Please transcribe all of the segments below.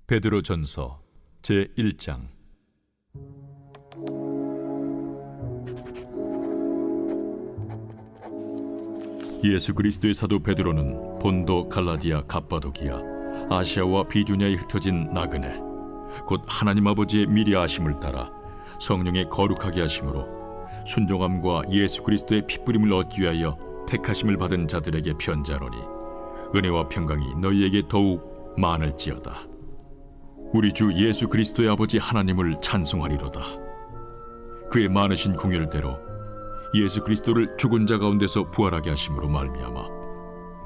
베드로전서 제1장. 예수 그리스도의 사도 베드로는 본도, 갈라디아, 갑바도기아, 아시아와 비두냐에 흩어진 나그네, 곧 하나님 아버지의 미리 아심을 따라 성령의 거룩하게 하심으로 순종함과 예수 그리스도의 핏부림을 얻기 위하여 택하심을 받은 자들에게 편지하노니, 은혜와 평강이 너희에게 더욱 많을지어다. 우리 주 예수 그리스도의 아버지 하나님을 찬송하리로다. 그의 많으신 궁율대로 예수 그리스도를 죽은 자 가운데서 부활하게 하심으로 말미암아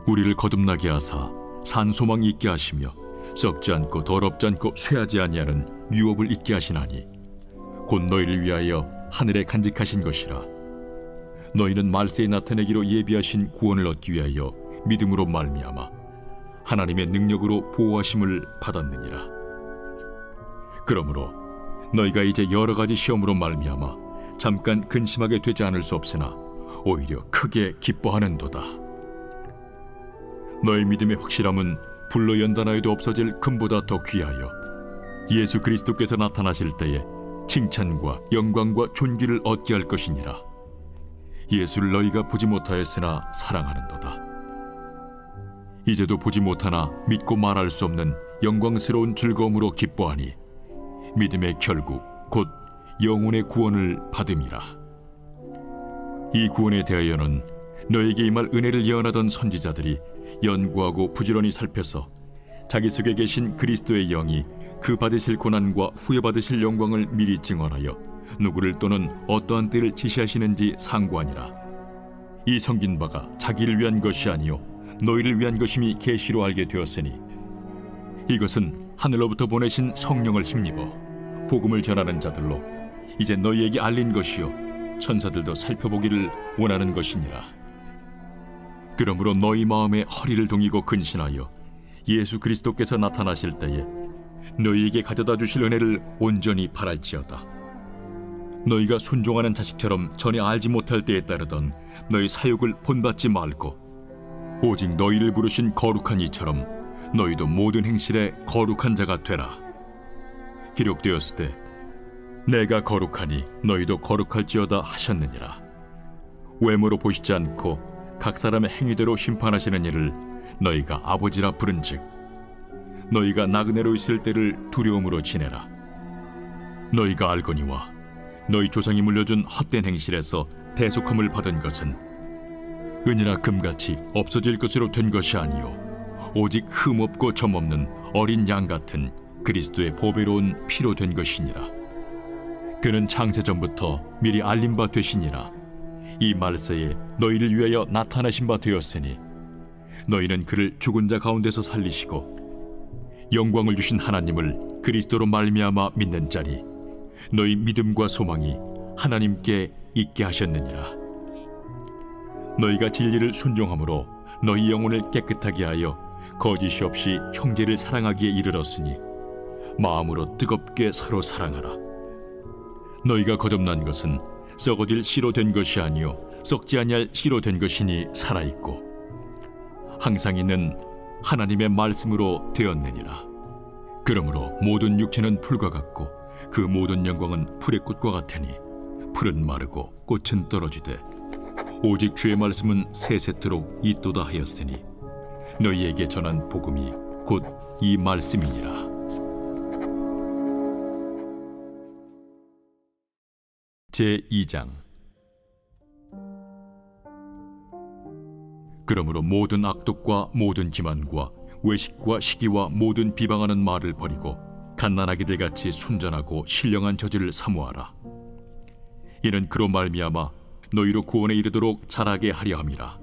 우리를 거듭나게 하사 산 소망 있게 하시며 썩지 않고 더럽지 않고 쇠하지 아니하는 유업을 있게 하시나니, 곧 너희를 위하여 하늘에 간직하신 것이라. 너희는 말세에 나타내기로 예비하신 구원을 얻기 위하여 믿음으로 말미암아 하나님의 능력으로 보호하심을 받았느니라. 그러므로 너희가 이제 여러 가지 시험으로 말미암아 잠깐 근심하게 되지 않을 수 없으나 오히려 크게 기뻐하는도다. 너희 믿음의 확실함은 불로 연단하여도 없어질 금보다 더 귀하여 예수 그리스도께서 나타나실 때에 칭찬과 영광과 존귀를 얻게 할 것이니라. 예수를 너희가 보지 못하였으나 사랑하는도다. 이제도 보지 못하나 믿고 말할 수 없는 영광스러운 즐거움으로 기뻐하니, 믿음의 결국 곧 영혼의 구원을 받음이라. 이 구원에 대하여는 너에게 임할 은혜를 예언하던 선지자들이 연구하고 부지런히 살펴서 자기 속에 계신 그리스도의 영이 그 받으실 고난과 후에 받으실 영광을 미리 증언하여 누구를 또는 어떠한 때를 지시하시는지 상고하니라. 이 섬긴 바가 자기를 위한 것이 아니요 너희를 위한 것임이 계시로 알게 되었으니, 이것은 하늘로부터 보내신 성령을 힘입어 복음을 전하는 자들로 이제 너희에게 알린 것이요 천사들도 살펴보기를 원하는 것이니라. 그러므로 너희 마음에 허리를 동이고 근신하여 예수 그리스도께서 나타나실 때에 너희에게 가져다 주실 은혜를 온전히 바랄지어다. 너희가 순종하는 자식처럼 전에 알지 못할 때에 따르던 너희 사욕을 본받지 말고 오직 너희를 부르신 거룩한 이처럼 너희도 모든 행실에 거룩한 자가 되라. 기록되었으되 내가 거룩하니 너희도 거룩할지어다 하셨느니라. 외모로 보시지 않고 각 사람의 행위대로 심판하시는 이를 너희가 아버지라 부른즉, 너희가 나그네로 있을 때를 두려움으로 지내라. 너희가 알거니와 너희 조상이 물려준 헛된 행실에서 대속함을 받은 것은 은이나 금같이 없어질 것으로 된 것이 아니요 오직 흠없고 점없는 어린 양 같은 그리스도의 보배로운 피로 된 것이니라. 그는 창세전부터 미리 알린 바 되시니라. 이 말세에 너희를 위하여 나타나신 바 되었으니, 너희는 그를 죽은 자 가운데서 살리시고 영광을 주신 하나님을 그리스도로 말미암아 믿는 자니 너희 믿음과 소망이 하나님께 있게 하셨느니라. 너희가 진리를 순종함으로 너희 영혼을 깨끗하게 하여 거짓이 없이 형제를 사랑하기에 이르렀으니, 마음으로 뜨겁게 서로 사랑하라. 너희가 거듭난 것은 썩어질 씨로 된 것이 아니요 썩지 아니할 씨로 된 것이니 살아있고 항상 있는 하나님의 말씀으로 되었느니라. 그러므로 모든 육체는 풀과 같고 그 모든 영광은 풀의 꽃과 같으니, 풀은 마르고 꽃은 떨어지되 오직 주의 말씀은 세세토록 있도다 하였으니, 너희에게 전한 복음이 곧 이 말씀이니라. 제2장. 그러므로 모든 악독과 모든 기만과 외식과 시기와 모든 비방하는 말을 버리고 갓난아기들 같이 순전하고 신령한 저지를 사모하라. 이는 그로 말미암아 너희로 구원에 이르도록 자라게 하려 함이라.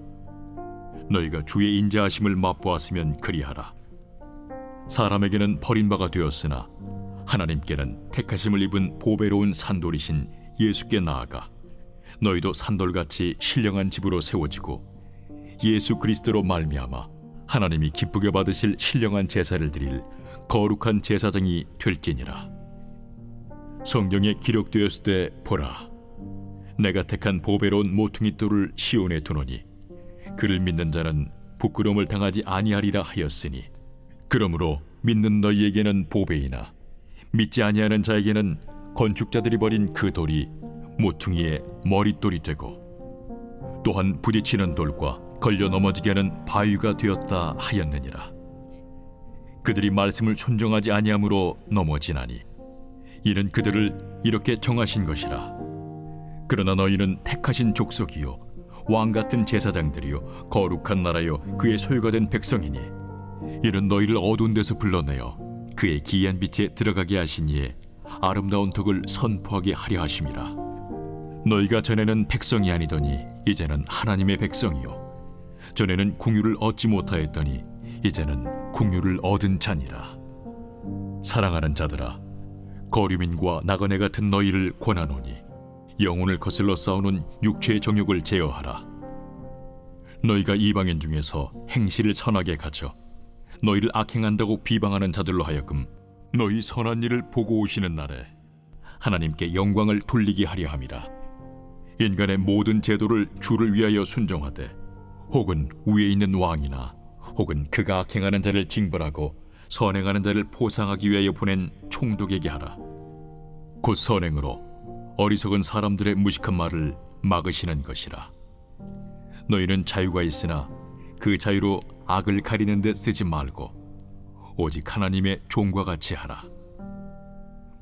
너희가 주의 인자하심을 맛보았으면 그리하라. 사람에게는 버림바가 되었으나 하나님께는 택하심을 입은 보배로운 산돌이신 예수께 나아가 너희도 산돌같이 신령한 집으로 세워지고 예수 그리스도로 말미암아 하나님이 기쁘게 받으실 신령한 제사를 드릴 거룩한 제사장이 될지니라. 성경에 기록되었을 때 보라, 내가 택한 보배로운 모퉁이 돌을 시온에 두노니 그를 믿는 자는 부끄러움을 당하지 아니하리라 하였으니, 그러므로 믿는 너희에게는 보배이나 믿지 아니하는 자에게는 건축자들이 버린 그 돌이 모퉁이의 머릿돌이 되고 또한 부딪히는 돌과 걸려 넘어지게 하는 바위가 되었다 하였느니라. 그들이 말씀을 순종하지 아니함으로 넘어지나니 이는 그들을 이렇게 정하신 것이라. 그러나 너희는 택하신 족속이요 왕 같은 제사장들이요 거룩한 나라요 그의 소유가 된 백성이니 이는 너희를 어두운 데서 불러내어 그의 기이한 빛에 들어가게 하시니에 아름다운 덕을 선포하게 하려 하심이라. 너희가 전에는 백성이 아니더니 이제는 하나님의 백성이요 전에는 궁유를 얻지 못하였더니 이제는 궁유를 얻은 자니라. 사랑하는 자들아, 거류민과 나그네 같은 너희를 권하노니 영혼을 거슬러 싸우는 육체의 정욕을 제어하라. 너희가 이방인 중에서 행실을 선하게 가져 너희를 악행한다고 비방하는 자들로 하여금 너희 선한 일을 보고 오시는 날에 하나님께 영광을 돌리게 하려 함이라. 인간의 모든 제도를 주를 위하여 순종하되 혹은 위에 있는 왕이나 혹은 그가 악행하는 자를 징벌하고 선행하는 자를 보상하기 위하여 보낸 총독에게 하라. 곧 선행으로 어리석은 사람들의 무식한 말을 막으시는 것이라. 너희는 자유가 있으나 그 자유로 악을 가리는 데 쓰지 말고 오직 하나님의 종과 같이 하라.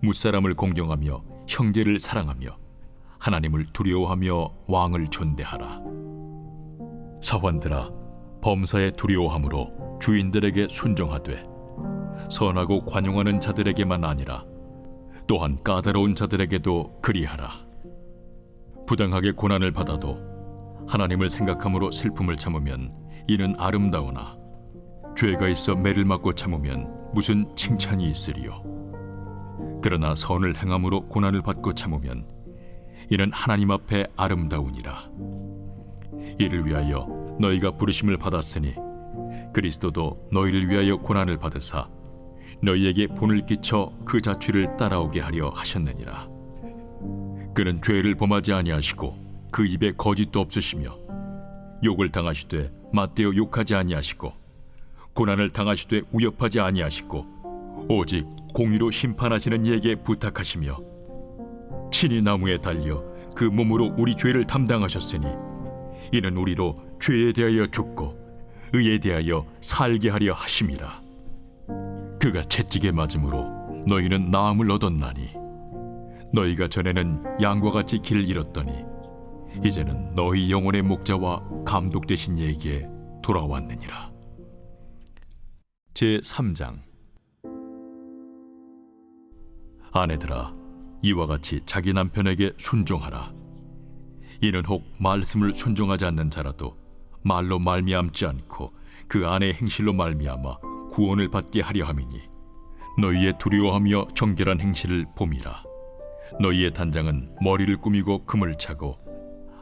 무사람을 공경하며 형제를 사랑하며 하나님을 두려워하며 왕을 존대하라. 사환들아, 범사에 두려워함으로 주인들에게 순종하되 선하고 관용하는 자들에게만 아니라 또한 까다로운 자들에게도 그리하라. 부당하게 고난을 받아도 하나님을 생각함으로 슬픔을 참으면 이는 아름다우나 죄가 있어 매를 맞고 참으면 무슨 칭찬이 있으리요. 그러나 선을 행함으로 고난을 받고 참으면 이는 하나님 앞에 아름다우니라. 이를 위하여 너희가 부르심을 받았으니 그리스도도 너희를 위하여 고난을 받으사 너희에게 본을 끼쳐 그 자취를 따라오게 하려 하셨느니라. 그는 죄를 범하지 아니하시고 그 입에 거짓도 없으시며 욕을 당하시되 맞대어 욕하지 아니하시고 고난을 당하시되 위협하지 아니하시고 오직 공의로 심판하시는 이에게 부탁하시며 친히 나무에 달려 그 몸으로 우리 죄를 담당하셨으니 이는 우리로 죄에 대하여 죽고 의에 대하여 살게 하려 하심이라. 그가 채찍에 맞음으로 너희는 나음을 얻었나니 너희가 전에는 양과 같이 길을 잃었더니 이제는 너희 영혼의 목자와 감독 되신 이에게 돌아왔느니라. 제3장. 아내들아, 이와 같이 자기 남편에게 순종하라. 이는 혹 말씀을 순종하지 않는 자라도 말로 말미암지 않고 그 아내의 행실로 말미암아 구원을 받게 하려 함이니 너희의 두려워하며 정결한 행실을 봄이라. 너희의 단장은 머리를 꾸미고 금을 차고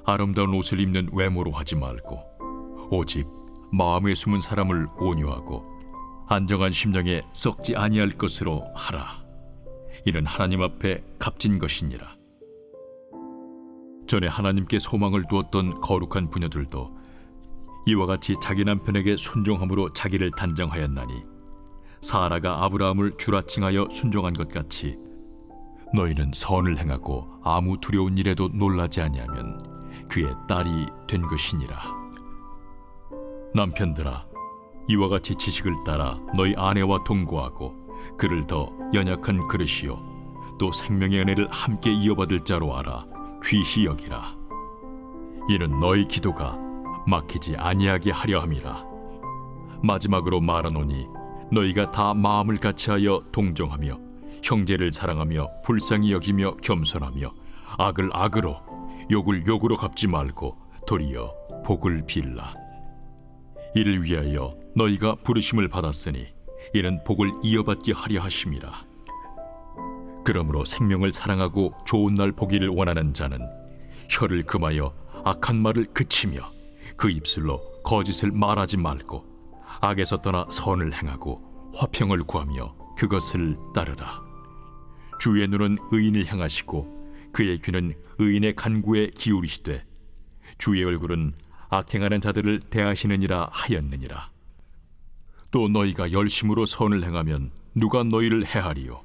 아름다운 옷을 입는 외모로 하지 말고 오직 마음에 숨은 사람을 온유하고 안정한 심령에 썩지 아니할 것으로 하라. 이는 하나님 앞에 값진 것이니라. 전에 하나님께 소망을 두었던 거룩한 부녀들도 이와 같이 자기 남편에게 순종함으로 자기를 단정하였나니 사라가 아브라함을 주라 칭하여 순종한 것 같이 너희는 선을 행하고 아무 두려운 일에도 놀라지 아니하면 그의 딸이 된 것이니라. 남편들아, 이와 같이 지식을 따라 너희 아내와 동거하고 그를 더 연약한 그릇이요 또 생명의 은혜를 함께 이어받을 자로 알아 귀히 여기라. 이는 너희 기도가 막히지 아니하게 하려 함이라. 마지막으로 말하노니 너희가 다 마음을 같이하여 동정하며 형제를 사랑하며 불쌍히 여기며 겸손하며 악을 악으로 욕을 욕으로 갚지 말고 도리어 복을 빌라. 이를 위하여 너희가 부르심을 받았으니 이는 복을 이어받게 하려 하심이라. 그러므로 생명을 사랑하고 좋은 날 보기를 원하는 자는 혀를 금하여 악한 말을 그치며 그 입술로 거짓을 말하지 말고 악에서 떠나 선을 행하고 화평을 구하며 그것을 따르라. 주의 눈은 의인을 향하시고 그의 귀는 의인의 간구에 기울이시되 주의 얼굴은 악행하는 자들을 대하시느니라 하였느니라. 또 너희가 열심으로 선을 행하면 누가 너희를 해하리요?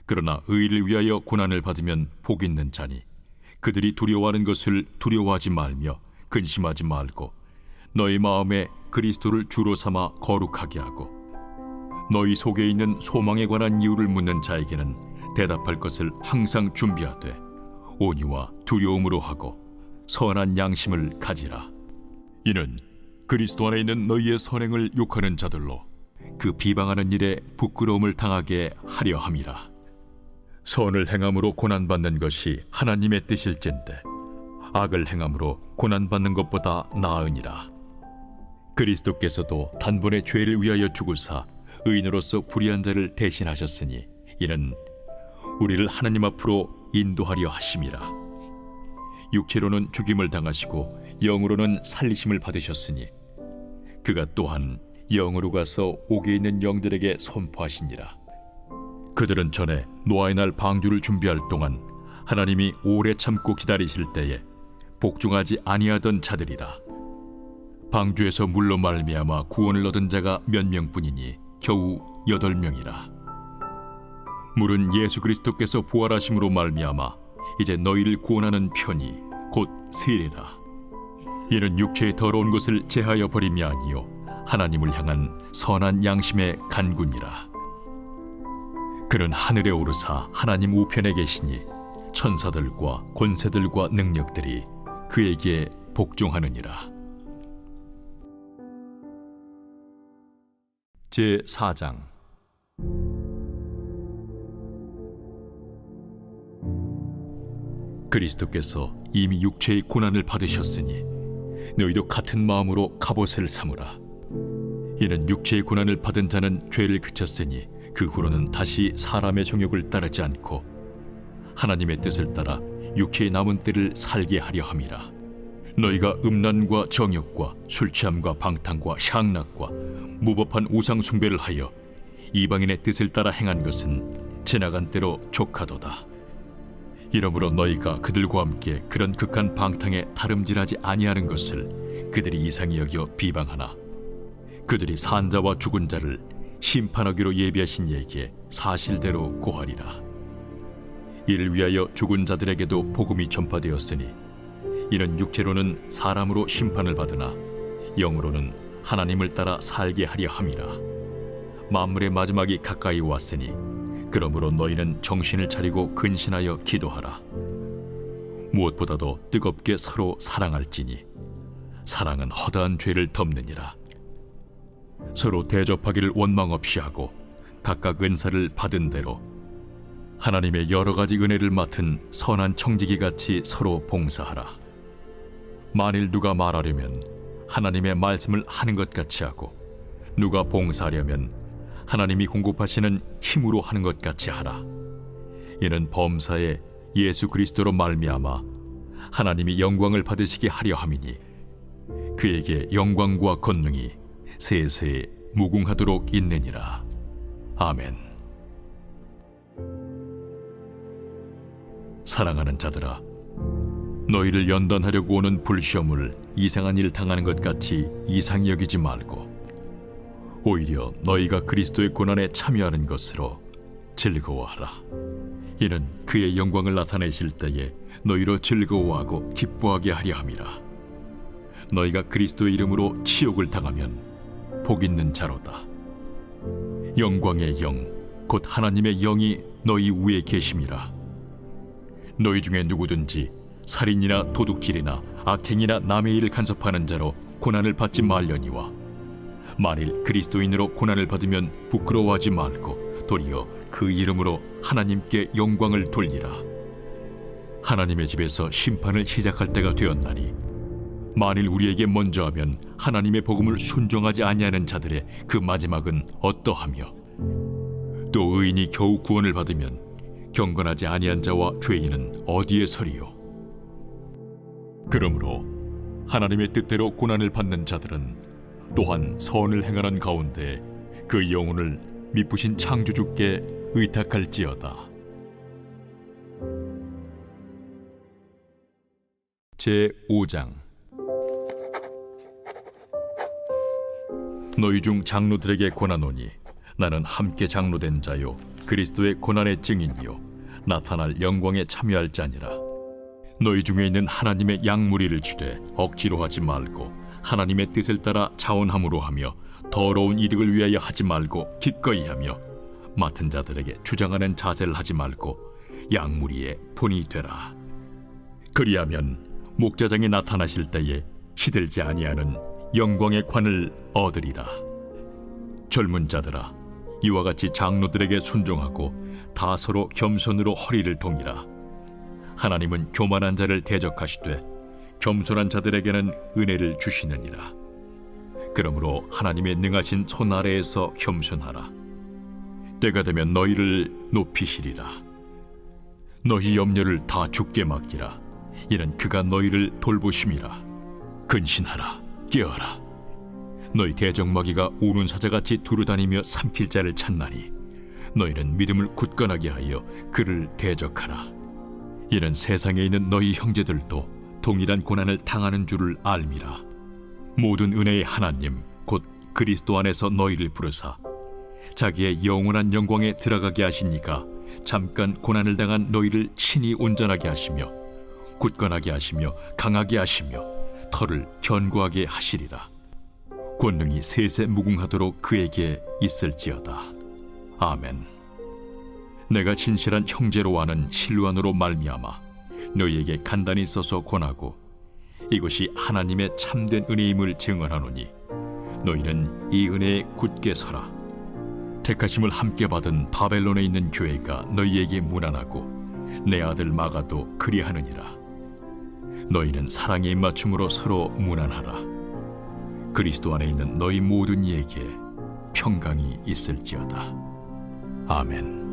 그러나 의를 위하여 고난을 받으면 복 있는 자니 그들이 두려워하는 것을 두려워하지 말며 근심하지 말고 너희 마음에 그리스도를 주로 삼아 거룩하게 하고 너희 속에 있는 소망에 관한 이유를 묻는 자에게는 대답할 것을 항상 준비하되 온유와 두려움으로 하고 선한 양심을 가지라. 이는 그리스도 안에 있는 너희의 선행을 욕하는 자들로 그 비방하는 일에 부끄러움을 당하게 하려 함이라. 선을 행함으로 고난받는 것이 하나님의 뜻일진데 악을 행함으로 고난받는 것보다 나으니라. 그리스도께서도 단번에 죄를 위하여 죽으사 의인으로서 불의한 자를 대신하셨으니 이는 우리를 하나님 앞으로 인도하려 하심이라. 육체로는 죽임을 당하시고 영으로는 살리심을 받으셨으니 그가 또한 영으로 가서 옥에 있는 영들에게 선포하시니라. 그들은 전에 노아의 날 방주를 준비할 동안 하나님이 오래 참고 기다리실 때에 복종하지 아니하던 자들이라. 방주에서 물로 말미암아 구원을 얻은 자가 몇 명뿐이니 겨우 8명이라. 물은 예수 그리스도께서 부활하심으로 말미암아 이제 너희를 구원하는 편이 곧 세례라. 이는 육체의 더러운 것을 제하여 버림이 아니요 하나님을 향한 선한 양심의 간구니라. 그는 하늘에 오르사 하나님 우편에 계시니 천사들과 권세들과 능력들이 그에게 복종하느니라. 제4장. 그리스도께서 이미 육체의 고난을 받으셨으니 너희도 같은 마음으로 갑옷을 삼으라. 이는 육체의 고난을 받은 자는 죄를 그쳤으니 그 후로는 다시 사람의 정욕을 따르지 않고 하나님의 뜻을 따라 육체의 남은 때를 살게 하려 함이라. 너희가 음란과 정욕과 술 취함과 방탕과 향락과 무법한 우상 숭배를 하여 이방인의 뜻을 따라 행한 것은 지나간 때로 족하도다. 이러므로 너희가 그들과 함께 그런 극한 방탕에 다름질하지 아니하는 것을 그들이 이상히 여겨 비방하나 그들이 산 자와 죽은 자를 심판하기로 예비하신 이에게 사실대로 고하리라. 이를 위하여 죽은 자들에게도 복음이 전파되었으니 이는 육체로는 사람으로 심판을 받으나 영으로는 하나님을 따라 살게 하려 함이라. 만물의 마지막이 가까이 왔으니 그러므로 너희는 정신을 차리고 근신하여 기도하라. 무엇보다도 뜨겁게 서로 사랑할지니 사랑은 허다한 죄를 덮느니라. 서로 대접하기를 원망 없이 하고 각각 은사를 받은 대로 하나님의 여러 가지 은혜를 맡은 선한 청지기 같이 서로 봉사하라. 만일 누가 말하려면 하나님의 말씀을 하는 것 같이 하고 누가 봉사하려면 하나님이 공급하시는 힘으로 하는 것 같이 하라. 이는 범사에 예수 그리스도로 말미암아 하나님이 영광을 받으시게 하려 함이니 그에게 영광과 권능이 세세 무궁하도록 있느니라. 아멘. 사랑하는 자들아, 너희를 연단하려고 오는 불시험을 이상한 일 당하는 것 같이 이상히 여기지 말고 오히려 너희가 그리스도의 고난에 참여하는 것으로 즐거워하라. 이는 그의 영광을 나타내실 때에 너희로 즐거워하고 기뻐하게 하려 함이라. 너희가 그리스도의 이름으로 치욕을 당하면 복 있는 자로다. 영광의 영, 곧 하나님의 영이 너희 위에 계심이라. 너희 중에 누구든지 살인이나 도둑질이나 악행이나 남의 일을 간섭하는 자로 고난을 받지 말려니와 만일 그리스도인으로 고난을 받으면 부끄러워하지 말고 도리어 그 이름으로 하나님께 영광을 돌리라. 하나님의 집에서 심판을 시작할 때가 되었나니 만일 우리에게 먼저 하면 하나님의 복음을 순종하지 아니하는 자들의 그 마지막은 어떠하며 또 의인이 겨우 구원을 받으면 경건하지 아니한 자와 죄인은 어디에 서리요? 그러므로 하나님의 뜻대로 고난을 받는 자들은 또한 선을 행하는 가운데 그 영혼을 미쁘신 창조주께 의탁할지어다. 제5장. 너희 중 장로들에게 권하노니 나는 함께 장로된 자요 그리스도의 고난의 증인이요 나타날 영광에 참여할 자니라. 너희 중에 있는 하나님의 양무리를 주되 억지로 하지 말고 하나님의 뜻을 따라 자원함으로 하며 더러운 이득을 위하여 하지 말고 기꺼이 하며 맡은 자들에게 주장하는 자세를 하지 말고 양무리의 본이 되라. 그리하면 목자장이 나타나실 때에 시들지 아니하는 영광의 관을 얻으리라. 젊은 자들아, 이와 같이 장로들에게 순종하고 다 서로 겸손으로 허리를 동이라. 하나님은 교만한 자를 대적하시되 겸손한 자들에게는 은혜를 주시느니라. 그러므로 하나님의 능하신 손 아래에서 겸손하라. 때가 되면 너희를 높이시리라. 너희 염려를 다 주께 맡기라. 이는 그가 너희를 돌보심이라. 근신하라, 깨어라. 너희 대적마귀가 우는 사자같이 두루다니며 삼킬 자를 찾나니 너희는 믿음을 굳건하게 하여 그를 대적하라. 이는 세상에 있는 너희 형제들도 동일한 고난을 당하는 줄을 알미라. 모든 은혜의 하나님 곧 그리스도 안에서 너희를 부르사 자기의 영원한 영광에 들어가게 하시니까 잠깐 고난을 당한 너희를 친히 온전하게 하시며 굳건하게 하시며 강하게 하시며 털을 견고하게 하시리라. 권능이 세세 무궁하도록 그에게 있을지어다. 아멘. 내가 진실한 형제로 아는 실루안으로 말미암아 너희에게 간단히 써서 권하고 이것이 하나님의 참된 은혜임을 증언하노니 너희는 이 은혜에 굳게 서라. 택하심을 함께 받은 바벨론에 있는 교회가 너희에게 문안하고 내 아들 마가도 그리하느니라. 너희는 사랑의 입맞춤으로 서로 문안하라. 그리스도 안에 있는 너희 모든 이에게 평강이 있을지어다. 아멘.